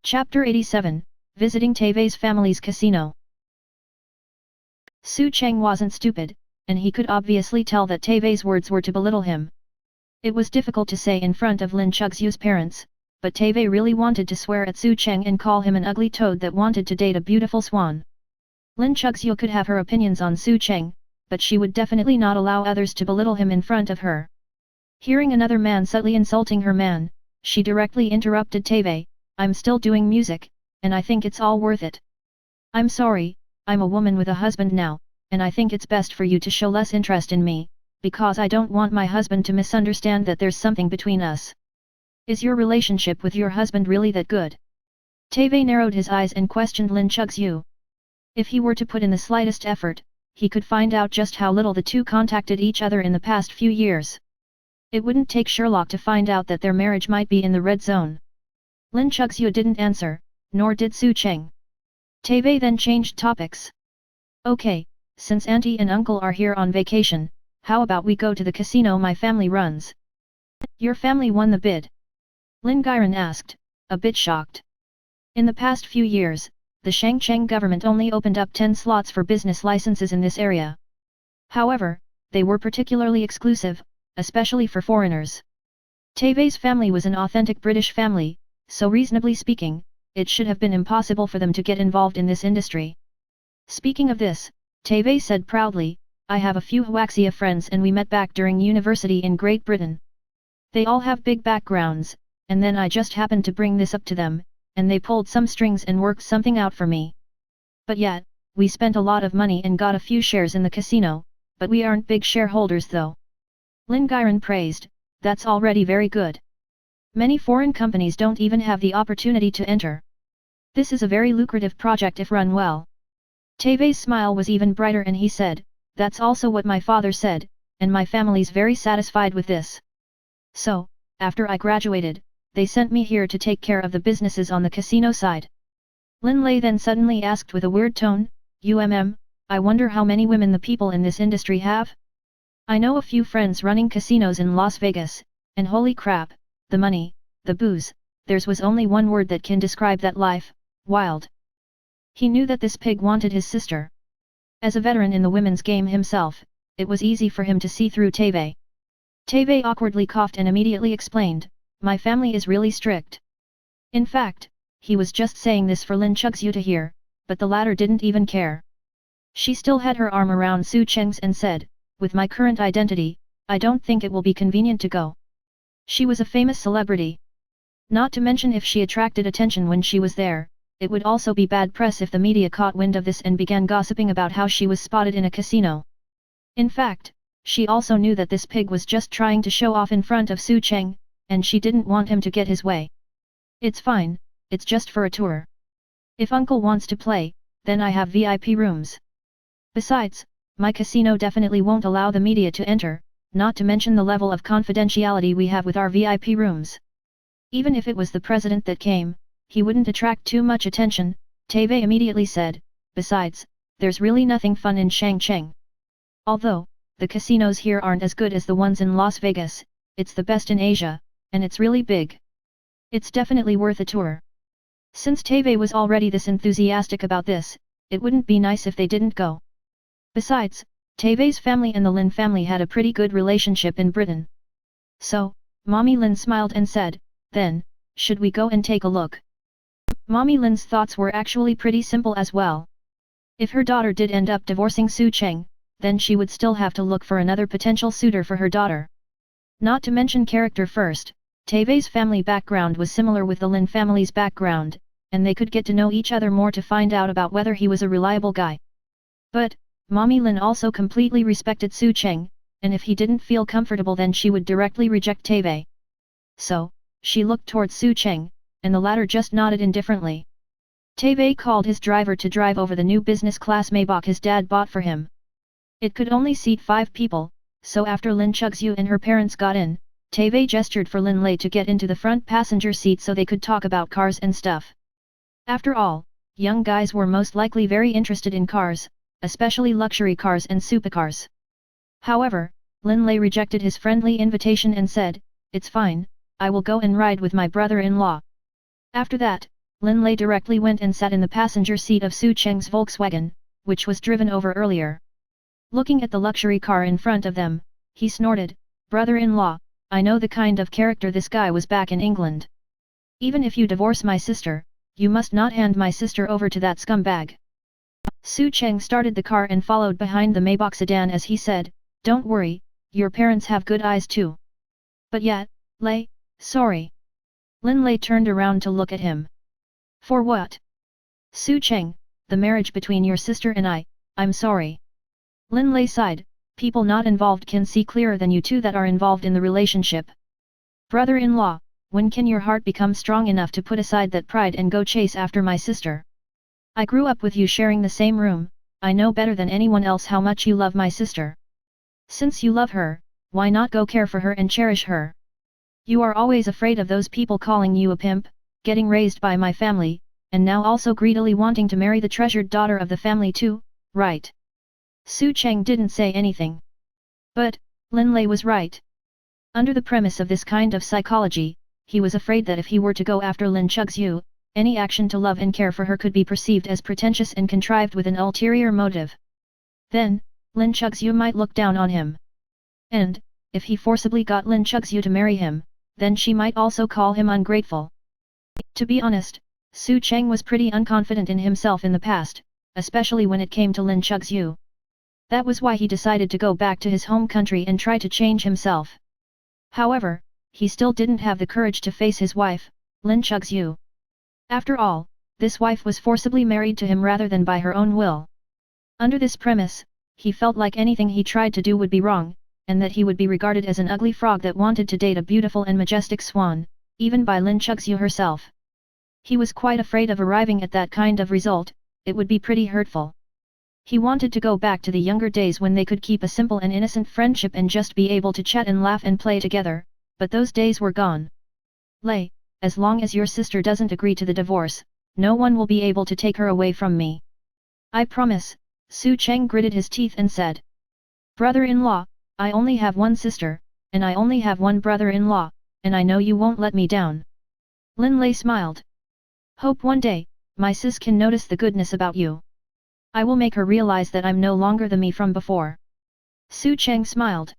Chapter 87, Visiting Tevye's family's casino. Su Cheng wasn't stupid, and he could obviously tell that Tevye's words were to belittle him. It was difficult to say in front of Lin Chuxu's parents, but Tevye really wanted to swear at Su Cheng and call him an ugly toad that wanted to date a beautiful swan. Lin Chuxu could have her opinions on Su Cheng, but she would definitely not allow others to belittle him in front of her. Hearing another man subtly insulting her man, she directly interrupted Tevye. I'm still doing music, and I think it's all worth it. I'm sorry, I'm a woman with a husband now, and I think it's best for you to show less interest in me, because I don't want my husband to misunderstand that there's something between us. Is your relationship with your husband really that good? Tevye narrowed his eyes and questioned Lin Chuxu. If he were to put in the slightest effort, he could find out just how little the two contacted each other in the past few years. It wouldn't take Sherlock to find out that their marriage might be in the red zone. Lin Chuxu didn't answer, nor did Su Cheng. Tevye then changed topics. Okay, since auntie and uncle are here on vacation, how about we go to the casino my family runs? Your family won the bid? Lin Gairan asked, a bit shocked. In the past few years, the Shangcheng government only opened up 10 slots for business licenses in this area. However, they were particularly exclusive, especially for foreigners. Tevye's family was an authentic British family, so reasonably speaking, it should have been impossible for them to get involved in this industry. Speaking of this, Tevye said proudly, I have a few Huaxia friends and we met back during university in Great Britain. They all have big backgrounds, and then I just happened to bring this up to them, and they pulled some strings and worked something out for me. But yet, we spent a lot of money and got a few shares in the casino, but we aren't big shareholders though. Lin Gairan praised, that's already very good. Many foreign companies don't even have the opportunity to enter. This is a very lucrative project if run well. Tevye's smile was even brighter and he said, that's also what my father said, and my family's very satisfied with this. So, after I graduated, they sent me here to take care of the businesses on the casino side. Lin Lei then suddenly asked with a weird tone, I wonder how many women the people in this industry have? I know a few friends running casinos in Las Vegas, and holy crap, the money, the booze, theirs was only one word that can describe that life, wild. He knew that this pig wanted his sister. As a veteran in the women's game himself, it was easy for him to see through Tevye. Tevye awkwardly coughed and immediately explained, my family is really strict. In fact, he was just saying this for Lin Chuxu to hear, but the latter didn't even care. She still had her arm around Su Cheng's and said, with my current identity, I don't think it will be convenient to go. She was a famous celebrity. Not to mention if she attracted attention when she was there, it would also be bad press if the media caught wind of this and began gossiping about how she was spotted in a casino. In fact, she also knew that this pig was just trying to show off in front of Su Cheng, and she didn't want him to get his way. It's fine, it's just for a tour. If uncle wants to play, then I have VIP rooms. Besides, my casino definitely won't allow the media to enter, not to mention the level of confidentiality we have with our VIP rooms. Even if it was the president that came, he wouldn't attract too much attention, Tevye immediately said, besides, there's really nothing fun in Shangcheng. Although, the casinos here aren't as good as the ones in Las Vegas, it's the best in Asia, and it's really big. It's definitely worth a tour. Since Tevye was already this enthusiastic about this, it wouldn't be nice if they didn't go. Besides, Tevye's family and the Lin family had a pretty good relationship in Britain. So, Mommy Lin smiled and said, then, should we go and take a look? Mommy Lin's thoughts were actually pretty simple as well. If her daughter did end up divorcing Su Cheng, then she would still have to look for another potential suitor for her daughter. Not to mention character first, Tevye's family background was similar with the Lin family's background, and they could get to know each other more to find out about whether he was a reliable guy. But, Mommy Lin also completely respected Su Cheng, and if he didn't feel comfortable then she would directly reject Tevye. So, she looked towards Su Cheng, and the latter just nodded indifferently. Tevye called his driver to drive over the new business class Maybach his dad bought for him. It could only seat 5 people, so after Lin Chuxu and her parents got in, Tevye gestured for Lin Lei to get into the front passenger seat so they could talk about cars and stuff. After all, young guys were most likely very interested in cars, especially luxury cars and supercars. However, Lin Lei rejected his friendly invitation and said, it's fine, I will go and ride with my brother-in-law. After that, Lin Lei directly went and sat in the passenger seat of Su Cheng's Volkswagen, which was driven over earlier. Looking at the luxury car in front of them, he snorted, "Brother-in-law, I know the kind of character this guy was back in England. Even if you divorce my sister, you must not hand my sister over to that scumbag." Su Cheng started the car and followed behind the Maybach sedan as he said, "Don't worry, your parents have good eyes too." "But yet, Lei, sorry." Lin Lei turned around to look at him. "For what?" "Su Cheng, the marriage between your sister and I'm sorry." Lin Lei sighed, "People not involved can see clearer than you two that are involved in the relationship. Brother-in-law, when can your heart become strong enough to put aside that pride and go chase after my sister? I grew up with you sharing the same room, I know better than anyone else how much you love my sister. Since you love her, why not go care for her and cherish her? You are always afraid of those people calling you a pimp, getting raised by my family, and now also greedily wanting to marry the treasured daughter of the family too, right?" Su Cheng didn't say anything. But, Lin Lei was right. Under the premise of this kind of psychology, he was afraid that if he were to go after Lin Chugxiu, any action to love and care for her could be perceived as pretentious and contrived with an ulterior motive. Then, Lin Chugxiu might look down on him. And, if he forcibly got Lin Chugxiu to marry him, then she might also call him ungrateful. To be honest, Su Cheng was pretty unconfident in himself in the past, especially when it came to Lin Chugxiu. That was why he decided to go back to his home country and try to change himself. However, he still didn't have the courage to face his wife, Lin Chugxiu. After all, this wife was forcibly married to him rather than by her own will. Under this premise, he felt like anything he tried to do would be wrong, and that he would be regarded as an ugly frog that wanted to date a beautiful and majestic swan, even by Lin Chugxiu herself. He was quite afraid of arriving at that kind of result, it would be pretty hurtful. He wanted to go back to the younger days when they could keep a simple and innocent friendship and just be able to chat and laugh and play together, but those days were gone. "Lei, as long as your sister doesn't agree to the divorce, no one will be able to take her away from me. I promise," Su Cheng gritted his teeth and said. "Brother-in-law, I only have one sister, and I only have one brother-in-law, and I know you won't let me down." Lin Lei smiled. "Hope one day, my sis can notice the goodness about you. I will make her realize that I'm no longer the me from before." Su Cheng smiled.